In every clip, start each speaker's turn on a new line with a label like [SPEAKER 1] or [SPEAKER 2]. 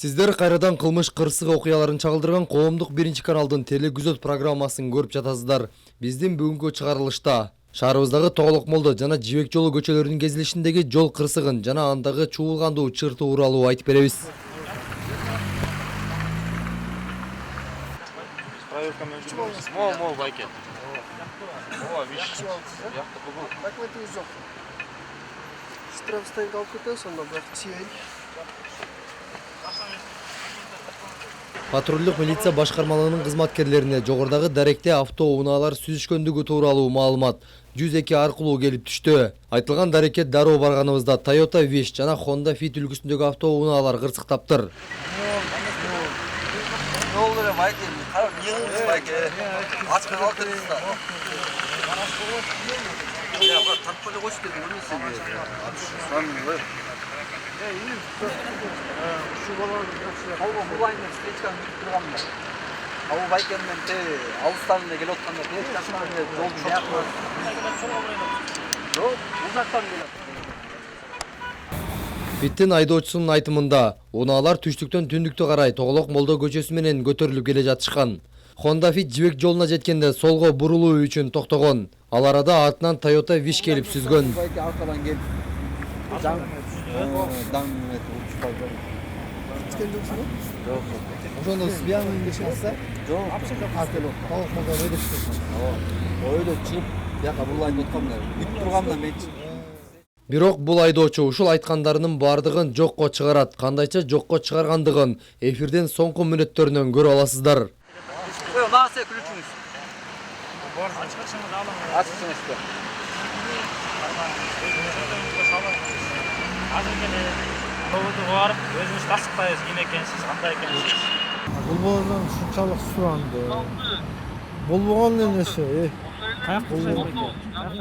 [SPEAKER 1] Сиздер кайрадан кылмыш кырсык окуяларын чагылдырган коомдук биринчи каналдын телегүзөт программасын көрүп жатасыздар. Биздин бүгүнкү чыгарылышта шаарыбыздагы Тоголок Молдо жана Жибек жолу көчөлөрүнүн кезилишиндеги жол кырсыгын жана андагы чуулгандуу чыр тууралуу айтып беребиз. Патрулдук милиция башкармалыгынын кызматкерлерине жогорудагы даректе автоунаалар сүзүшкөндүгү тууралуу маалымат 102 аркылуу келип түштү. Айтылган дарекет дароо барганыбызда Toyota Wish жана Honda Fit үлгүсүндөгү автоунаалар кырсыктаптыр. Биттин айдоочусунун айтымында, унаалар түштүктөн түндүккө карай Тоголок Молдо көчөсү менен көтөрүлүп келе жатышкан. Honda Fit Жибек жолуна жеткенде солго бурулуу үчүн токтогон. Ал арада артынан Toyota Wish келип сүзгөн. Ошондо сбияны кылса, жок, Тоголок Молдо өйдө чыккан. Өйдө чыгып, бияка булайын өткөмдө. Бүт турганда мен. Бирок бул айдоочу ушул айткандарынын бардыгын жокко чыгарат. Кандайча жокко чыгаргандыгын эфирден соңку мүнөттөрүнөн көрүп аласыздар.
[SPEAKER 2] Өзүңүз тастыктайбыз, ким экенсиз, кандай экенсиз.
[SPEAKER 3] Болбогондон ушунчалык суранды. Болбогон нерсе,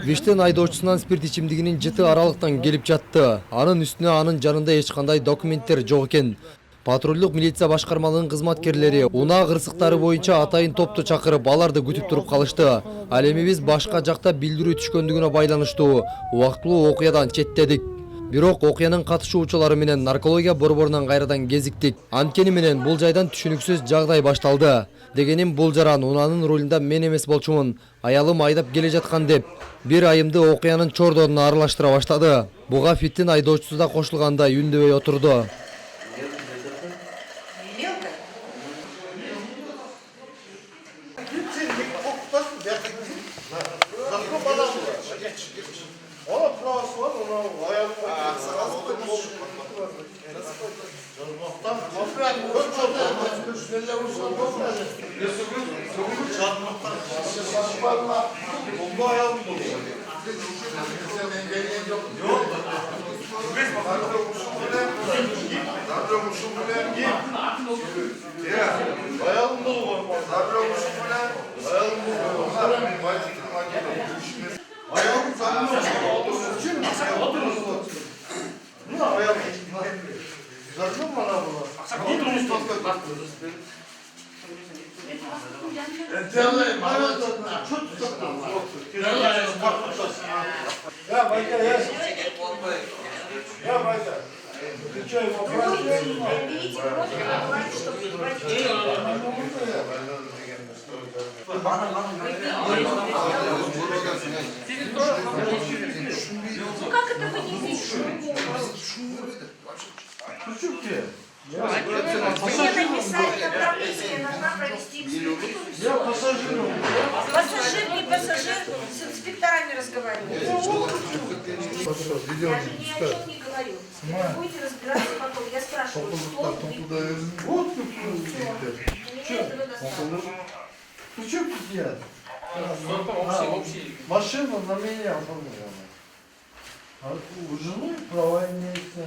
[SPEAKER 1] Виштен айдоочусунан спирт ичимдигинин жыты аралыктан келип жатты. Анын үстүнө анын жанында эч кандай документтер жок экен. Патрулдук милиция башкармалыгынын кызматкерлери унаа кырсыктары боюнча атайын топту чакырып, аларды күтүп туруп калышты. Ал эми биз башка жакта билдирүү түшкөндүгүнө байланыштуу убактылуу окуядан четтедик. Бирок окуянын катышуучулары менен наркология борборунан кайрадан кезиктик. Анткени менен бул жайдан түшүнүксүз жагдай башталды. Дегеним бул жаран унаанын рулунда мен эмес болчумун, аялым айдап келе жаткан деп бир айымды окуянын чордонуна аралаштыра баштады. Буга Фиттин айдоочусу да кошулгандай үндөбөй отурду.
[SPEAKER 4] Как это вы не видите? Мне написали направление, нужно провести экспертизу. Пассажир, не пассажир, с инспекторами разговаривать. Я же ни о чем не говорю. Вы будете разбираться потом. Я спрашиваю, что вы? Мне этого достаточно.
[SPEAKER 3] Ну что тут делать? Машина на меня оформлена. А у жены права имеется.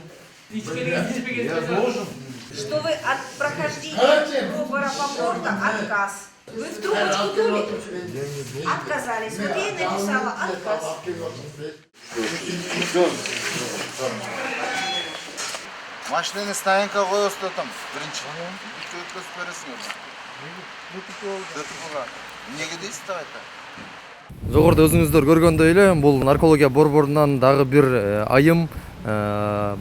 [SPEAKER 3] Я должен.
[SPEAKER 4] Что вы от прохождения пробора поворота отказ. Вы в трубочку дули? Отказались. Вот я и написала отказ.
[SPEAKER 5] Машинаны стоянка коёсуз там. Биринчи. Өткөзүп бересиңер. Эмнеге дейсиз да айта?
[SPEAKER 1] Жогоруда өзүңүздөр көргөндөй эле бул наркология борборунан дагы бир айым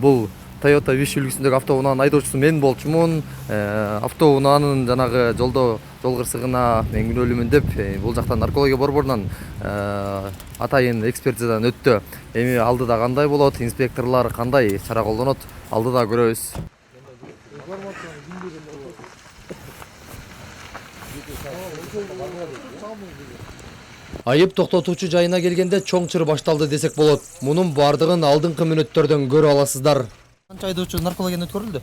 [SPEAKER 1] бул Toyota Wish үлгүсүндөгү автоунаанын айдоочусу мен болчумун. Автоунаанын жанагы жол кырсыгына мен күнөөлүүмүн деп бул жактан наркология борборунан атайын экспертизадан өттү. Эми алдыда кандай болот, инспекторлор кандай чара колдонот, алдыда көрөбүз. Айып токтотуучу жайына келгенде чоң чыр башталды десек болот. Мунун бардыгын алдыңкы мүнөттөрдөн көрө аласыздар. Канча айдоочу наркологиядан өткөрүлдү?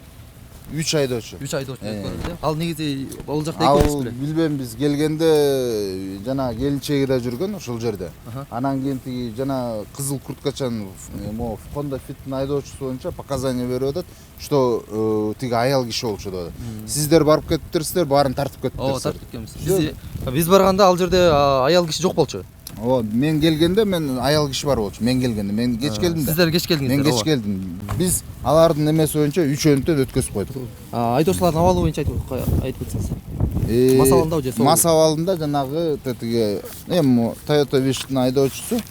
[SPEAKER 5] 3 айдоочу.
[SPEAKER 1] 3 айдоочу өткөрүлдү. Ал негизи бул жакта
[SPEAKER 5] Ал
[SPEAKER 1] экөөбүз беле?
[SPEAKER 5] билбейм, биз келгенде жана келинчеги да жүргөн ушул жерде. Анан кийин тиги жана кызыл курткачан могу Honda Fit'ин айдоочусу боюнча показания берип атат, что тиги аял киши болчу деп атат. Сиздер барып кетиптирсиздер, баарын тартып кетиптирсиздер.
[SPEAKER 1] Тартып кеткенбиз. Биз барганда ал жерде аял киши жок болчу.
[SPEAKER 5] Мен келгенде мен аял киши бар болчу. Мен келгенде, мен кеч келдим да.
[SPEAKER 1] Сиздер кеч келдиңиздер.
[SPEAKER 5] Мен кеч келдим. Биз алардын эмеси боюнча үчөөнтөн өткөзүп койдук.
[SPEAKER 1] Айдоочулардын абалы боюнча айтып кетсеңиз. Мас абалындабы же сол?
[SPEAKER 5] Мас абалында жанагы тиги Toyota Wish'ин айдоочусу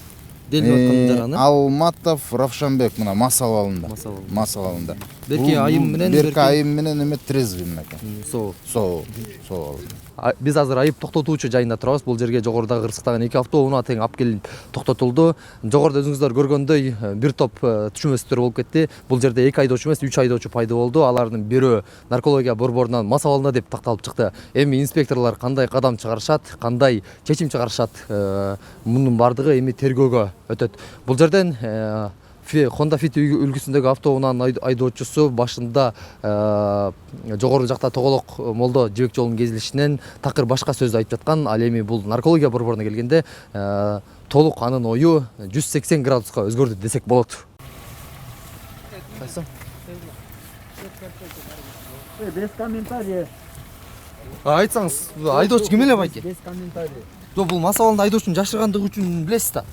[SPEAKER 1] Делип аткан жараны.
[SPEAKER 5] Алматов Равшанбек мына мас абалында. Мас абалында.
[SPEAKER 1] Берки айым менен
[SPEAKER 5] эме трезвый экен. Сол.
[SPEAKER 1] Биз азыр айып токтотуучу жайында турабыз. Бул жерге жогорудагы кырсыктагы 2 автоунаа тең алып келип токтотулду. Жогоруда өзүңүздөр көргөндөй бир топ түшүнбөстөр болуп кетти. Бул жерде 2 айдоочу эмес, 3 айдоочу пайда болду. Алардын бирөө наркология борборунан мас абалында деп такталып чыкты. Эми инспекторлор кандай кадам чыгарышат, кандай чечим чыгарышат, мунун бардыгы эми тергөөгө өтөт. Бул жерден Honda Fit үлгүсүндөгү автоунаанын айдоочусу башында жогору жакта тоголок молдо жибек жолунун кезилишинен такыр башка сөз айтып жаткан. Ал эми бул наркология борборуна келгенде толук анын ою 180 градуска өзгөрдү десек болот.
[SPEAKER 3] Без комментариев.
[SPEAKER 1] Айтсаңыз, айдоочу ким эле байке?
[SPEAKER 3] Без комментариев.
[SPEAKER 1] Бул мас абалында айдоочунун жашыргандыгы үчүн билесиз да.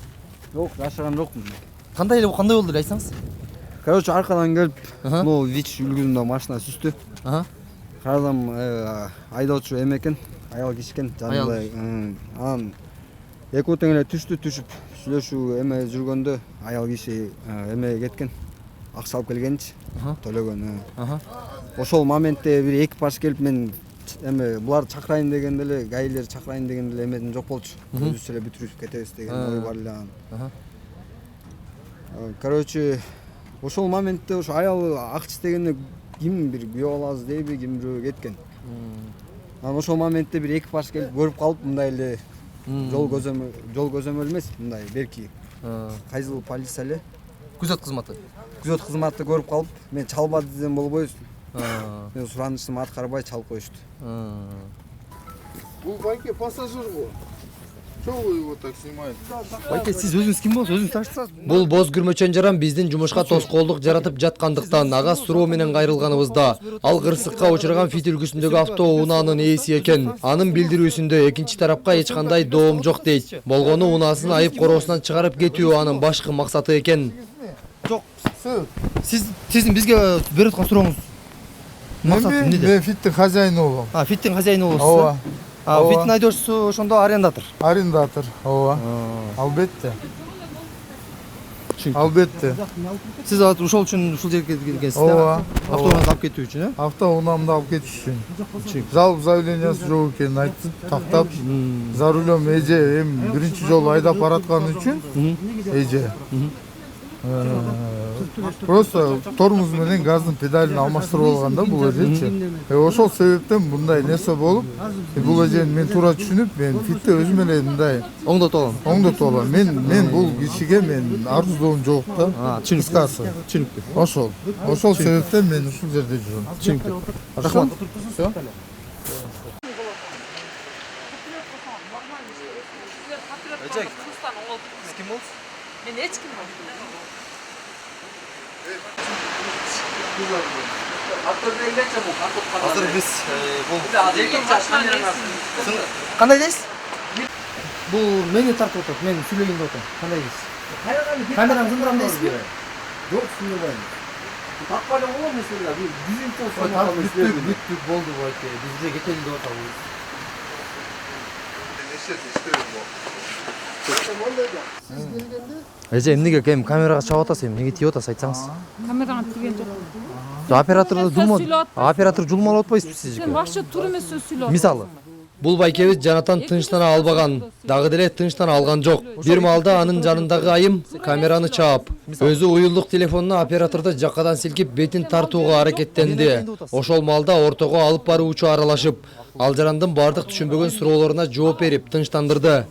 [SPEAKER 3] Жок, жашырган жокмун.
[SPEAKER 1] Кандай болду эле айтсаңыз?
[SPEAKER 3] Короче, аркадан келип, могу Вич үлгүсүндө машина сүздү. Карадым, айдоочу эме экен, аял киши экен, жанында. Анан экөө тең эле түшүп, сүйлөшүү эме жүргөндө аял киши эме кеткен. Акча алып келгенчи, төлөгөн. Ошол моментте бир экипаж келип, мен эме буларды чакырайын дегенде эле, гаилер чакырайын дегенде эле эмеден жок болчу. Өзүбүз эле бүтүрүп кетебиз деген ой бар эле анын. Короче, ошол моментте ошо аял акча дегенде ким бир күйөө алабыз дейби, ким бирөө кеткен. Анан ошол моментте бир экипаж келип көрүп калып, мындай эле жол көзөмөл эмес, мындай берки кайсыл полиция эле,
[SPEAKER 1] Күзөт кызматы.
[SPEAKER 3] күзөт кызматы көрүп калып, мен чалбады десем болбойбу. Мен суранышымды аткарбай чалып коюшту.
[SPEAKER 5] Бул байке пассажир го. Чого его так снимает?
[SPEAKER 1] Байке, сиз өзүңүз ким болсоңуз, өзүңүз таштыңыз. Бул боз күрмөчөн жаран биздин жумушка тоскоолдук жаратып жаткандыктан ага суроо менен кайрылганыбызда. Ал кырсыкка учурган Fit үлгүсүндөгү автоунаанын ээси экен. Анын билдирүүсүндө экинчи тарапка эч кандай доом жок дейт. Болгону унаасын айып короосунан чыгарып кетүү анын башкы максаты экен.
[SPEAKER 3] Жок,
[SPEAKER 1] Сиздин бизге берип аткан сурооңуз максаты эмнеде?
[SPEAKER 6] Мен Фиттин хозяйыны болом.
[SPEAKER 1] Фиттин хозяйыны болосуз. Фиттин айдоочусу ошондо арендатор.
[SPEAKER 6] Арендатор. Ооба. Албетте. Албетте.
[SPEAKER 1] Сиз ошол үчүн ушул жерге келгенсиз да? Автоунааны алып кетүү үчүн, э?
[SPEAKER 6] Автоунаамды алып кетиш үчүн. Жалпы заявлениясы жок экенин айтып, тактап, за рулем эже эми биринчи жолу айдап бараткан үчүн эже. Просто тормоз менен газдын педалин алмаштырып алганда бул эжечи. Ошол себептен мындай нерсе болуп, бул эжени мен туура түшүнүп, мен Фитте өзүм эле мындай оңдотуп алам. Мен бул кишиге мен арыздоом жок да. Түшүнүктүү. Ошол себептен мен ушул жерде жүрөм.
[SPEAKER 1] Түшүнүктүү. Рахмат.
[SPEAKER 6] Всё.
[SPEAKER 1] Эжек, сиз ким болсуз?
[SPEAKER 7] Мен эч ким болмойм.
[SPEAKER 1] Азыр биз бул кандай дейсиз? Бул мени тартып атат, мен сүйлөгөн деп атам. Кандай дейсиз? Камераны зындырам дейсизби?
[SPEAKER 3] Жок, сүйбөйм. Таппай эле болом mesela. Бир бүттүк
[SPEAKER 1] болду байке. Бизде кетели деп атабыз. эже эмнеге кем камерага чыгып атасыз, эмнеге тийип атасыз айтсаңыз.
[SPEAKER 7] Камераңа тиген жок.
[SPEAKER 1] Оператор жулмалап атпайсызбы сиз?
[SPEAKER 7] Сен вообще тур эмес сөз сүйлөп.
[SPEAKER 1] Мисалы, бул байкебиз жанатан тынчтана албаган, дагы деле тынчтана алган жок. Бир маалда анын жанындагы айым камераны чаап, өзү уюлдук телефонуна операторду жакадан силкип бетин тартууга аракеттенди. Ошол маалда ортого алып баруучу аралашып, ал жарандын бардык түшүнбөгөн суроолоруна жооп берип тынчтандырды.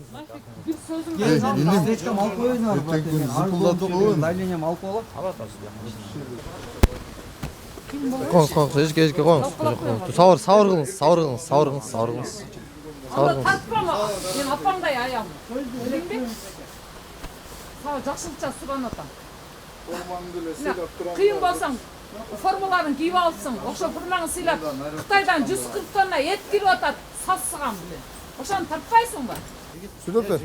[SPEAKER 1] Коңуз, эжке коңуз. Сабыр кылыңыз.
[SPEAKER 7] Тартпама. Мен апаңдай аям. Билеңби? Сага жакшылыкча суран атам. Кыйын болсаң, формаларын кийип алсың. Ошо фурмаңы сыйлап, Кытайдан 140 тонна эт кирип атат, сасыган биле. Ошону тартпайсыңбы?
[SPEAKER 6] Сүйлөп бер.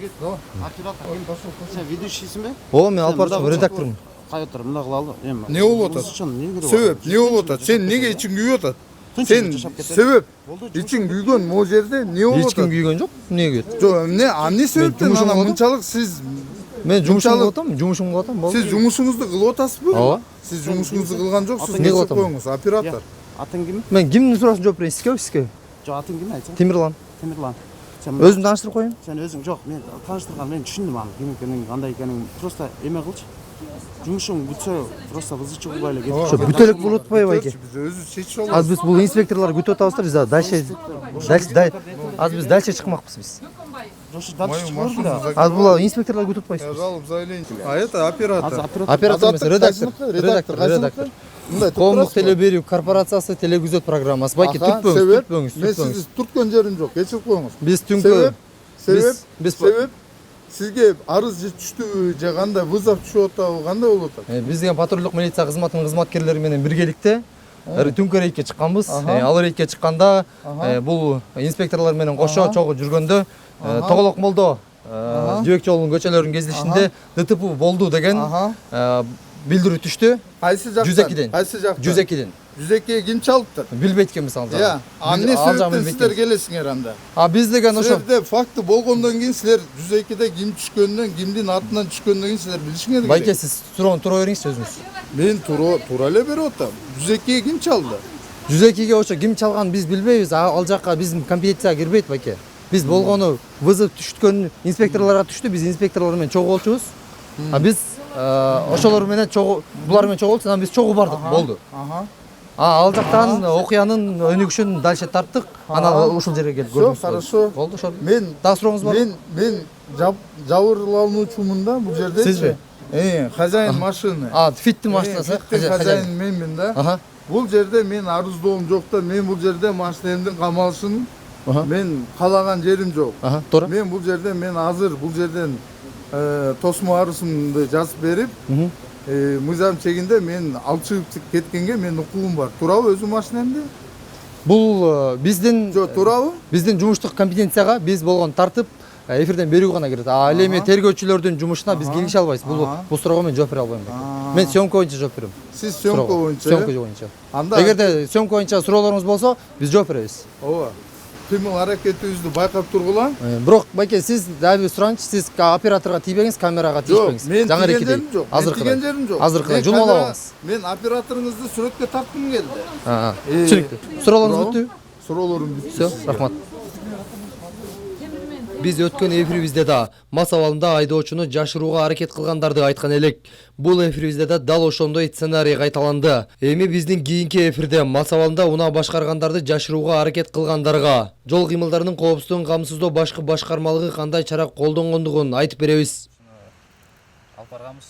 [SPEAKER 8] Sen ведущийсің бе?
[SPEAKER 1] О, мен алып барчумун, редактормун.
[SPEAKER 8] Қай отыр, мына қылалы.
[SPEAKER 6] Не болуп атат? Себеп не болуп атат? Сен неге ичиң күйүп атат? Сен себеп ичиң күйгөн могу жерде не болуп
[SPEAKER 1] Эч ким
[SPEAKER 6] атат?
[SPEAKER 1] күйгөн жок. Эмнеге күйөт?
[SPEAKER 6] Жок, эмне эмне себептен ана мынчалык сиз
[SPEAKER 1] Мен жумушумду кылып атам, болду.
[SPEAKER 6] сиз жумушуңузду кылып атасызбы?
[SPEAKER 1] Ооба.
[SPEAKER 6] Сиз жумушуңузду кылган жоксуз.
[SPEAKER 1] Не кылып атам?
[SPEAKER 6] Коюңуз, оператор.
[SPEAKER 8] Атың кім?
[SPEAKER 1] Мен кимдин суроосын жооп берейин, сизге?
[SPEAKER 8] Жоқ, атың кім айтсаң?
[SPEAKER 1] Темирлан.
[SPEAKER 8] Темірлан. Сен
[SPEAKER 1] Өзүмдү тааныштырып коеюн.
[SPEAKER 8] Сен өзің жоқ, мен таныштырған, мен түшүндүм аны. Кім екенін, қандай екенін. Просто эме кылчы. Жұмышың бүтсө, просто вызычы кылбай эле кетип.
[SPEAKER 1] Ошо бүтөлүк болуп атпайбы байке?
[SPEAKER 6] Биз өзү чечип алабыз.
[SPEAKER 1] Азыр биз бул инспекторлор күтүп атабыздар, биз дальше азыр биз дальше чыкмакпыз биз.
[SPEAKER 8] Жошы дальше чыгыр да.
[SPEAKER 1] Азыр бул инспекторлор күтүп атпайсызбы?
[SPEAKER 6] Жалоб заявление. А это оператор.
[SPEAKER 1] Оператор эмес, редактор.
[SPEAKER 6] Мындай
[SPEAKER 1] Коомдук теле берүү корпорациясы телегүзөт программасы. Байке түртпөңүз.
[SPEAKER 6] Мен сизди турткан жерим жок. Кечирип коюңуз.
[SPEAKER 1] Биз түнкү
[SPEAKER 6] Себеп сизге арыз же түштүбү же кандай вызов түшүп атабы, кандай болуп атат?
[SPEAKER 1] биз деген патрулдук милиция кызматынын кызматкерлери менен биргеликте түнкү рейдке чыкканбыз. Ал рейдке чыкканда бул инспекторлор менен кошо чогуу жүргөндө Тоголок молдо Жибек жолунун көчөлөрүнүн кездешинде ДТП болду деген билдирүү түштү.
[SPEAKER 6] Кайсы жактан?
[SPEAKER 1] 102'den.
[SPEAKER 6] Кайсы жактан?
[SPEAKER 1] 102'den.
[SPEAKER 6] 102'ye ким чалыптыр?
[SPEAKER 1] Билбейт экенбиз ал жагын.
[SPEAKER 6] Эмне себептен силер келесиңер анда?
[SPEAKER 1] Биз деген ошо
[SPEAKER 6] Силерде факты болгондон кийин силер 102'де ким түшкөнүнөн, кимдин атынан түшкөндөн кийин силер билишиңер керек.
[SPEAKER 1] Байке сиз суроону тура бериңизчи өзүңүз.
[SPEAKER 6] Мен туура эле берип атам. 102'ye ким чалды?
[SPEAKER 1] 102'ge ошо ким чалганын биз билбейбиз. Ал жакка биздин компетенцияга кирбейт байке. Биз болгону вызов түшкөн инспекторлорго түштү. Биз инспекторлор менен чогуу болчубуз. Биз ошолор менен булар менен чогуу болчу, анан биз чогуу бардык, болду. Ал жактан окуянын өнүгүшүн дальше тарттык. Анан ушул жерге келип көрдүк.
[SPEAKER 6] Хорошо.
[SPEAKER 1] Болду ошол.
[SPEAKER 6] Мен
[SPEAKER 1] дагы сурооңуз барбы?
[SPEAKER 6] Мен жабырлануучумун да бул жерде.
[SPEAKER 1] Сизби?
[SPEAKER 6] Хозяин машины.
[SPEAKER 1] Фиттин машинасы.
[SPEAKER 6] Хозяин менмин да. Бул жерде мен арыздоом жок да, мен бул жерде машинемдин камалышын мен каалаган жерим жок.
[SPEAKER 1] Туура.
[SPEAKER 6] Мен бул жерде азыр бул жерден тосмо арызымды жазып берип, мыйзам чегинде мен алып чыгып кеткенге мен укугум бар. Туурабы өзү машинемди?
[SPEAKER 1] Бул биздин
[SPEAKER 6] туурабы?
[SPEAKER 1] Биздин жумуштук компетенцияга биз болгон тартып эфирден берүү гана кирет. Ал эми тергөөчүлөрдүн жумушуна биз киргише албайбыз. Бул суроого мен жооп бере албайм. Мен съемка боюнча жооп берем.
[SPEAKER 6] Сиз съемка боюнча?
[SPEAKER 1] Съемка боюнча. Эгерде съемка боюнча суроолоруңуз болсо, биз жооп беребиз.
[SPEAKER 6] Ооба. Кыймыл аракетибизди байкап тургула.
[SPEAKER 1] Бирок байке сиз дагы суранчы, сиз операторго тийбеңиз, камерага тийишпеңиз.
[SPEAKER 6] Жаңы рекедей. Азыркыдай
[SPEAKER 1] жумалабаңыз.
[SPEAKER 6] Мен операторуңузду сүрөткө тарткым келди.
[SPEAKER 1] Түшүнүктүү. Суроолоруңуз бүттүбү?
[SPEAKER 6] Суроолорум бүттү.
[SPEAKER 1] Всё, рахмат. Биз өткөн эфирибизде да мас абалында айдоочуну жашырууга аракет кылгандарды айткан элек. Бул эфирибизде да дал ошондой сценарий кайталанды. Эми биздин кийинки эфирде мас абалында унаа башкаргандарды жашырууга аракет кылгандарга жол кыймылдарынын коопсуздугун камсыздоо башкы башкармалыгы кандай чара колдонгондугун айтып беребиз.
[SPEAKER 2] Алып барганбыз.